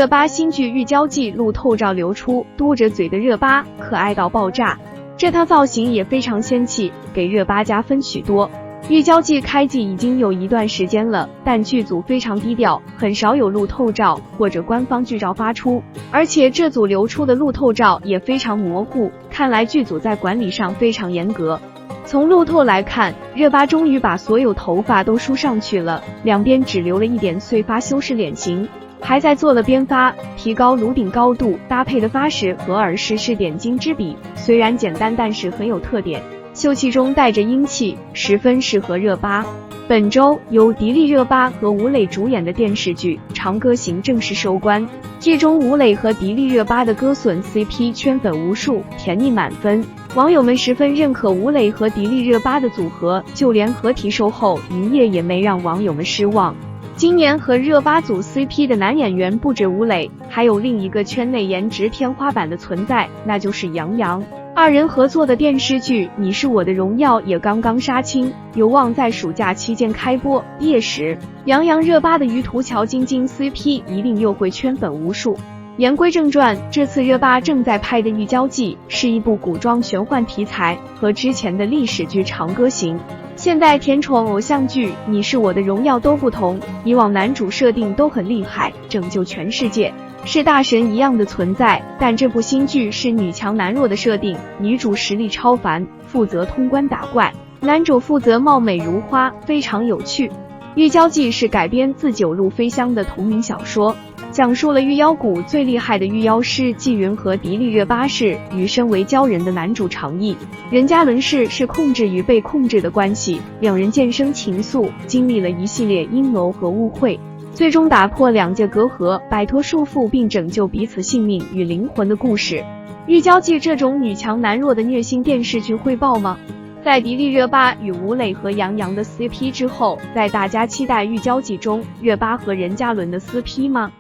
热巴新剧《玉娇记》路透照流出，嘟着嘴的热巴可爱到爆炸，这套造型也非常仙气，给热巴加分许多。《玉娇记》开季已经有一段时间了，但剧组非常低调，很少有路透照或者官方剧照发出，而且这组流出的路透照也非常模糊，看来剧组在管理上非常严格。从路透来看，热巴终于把所有头发都梳上去了，两边只留了一点碎发修饰脸型，还在做了编发，提高颅顶高度，搭配的发饰和耳饰是点睛之笔，虽然简单，但是很有特点，秀气中带着英气，十分适合热巴。本周由迪丽热巴和吴磊主演的电视剧《长歌行》正式收官，剧中吴磊和迪丽热巴的歌笋 CP 圈粉无数，甜蜜满分，网友们十分认可吴磊和迪丽热巴的组合，就连合体售后营业也没让网友们失望。今年和热巴组 CP 的男演员不止吴磊，还有另一个圈内颜值天花板的存在，那就是杨洋。二人合作的电视剧《你是我的荣耀》也刚刚杀青，有望在暑假期间开播。届时，杨洋热巴的于途桥晶晶 CP 一定又会圈粉无数。言归正传，这次热巴正在拍的《玉娇记》是一部古装玄幻题材，和之前的历史剧《长歌行》、现代甜宠偶像剧《你是我的荣耀》都不同。以往男主设定都很厉害，拯救全世界，是大神一样的存在，但这部新剧是女强男弱的设定，女主实力超凡，负责通关打怪，男主负责貌美如花，非常有趣。《玉娇记》是改编自九路飞香的同名小说，讲述了玉妖谷最厉害的玉妖师纪云和迪丽热巴是与身为鲛人的男主常毅，任嘉伦是控制与被控制的关系，两人渐生情愫，经历了一系列阴谋和误会，最终打破两界隔阂，摆脱束缚并拯救彼此性命与灵魂的故事。《玉娇记》这种女强男弱的虐心电视剧会爆吗？在迪丽热巴与吴磊和杨洋的 CP 之后，在大家期待《玉娇记》中热巴和任嘉伦的撕批吗？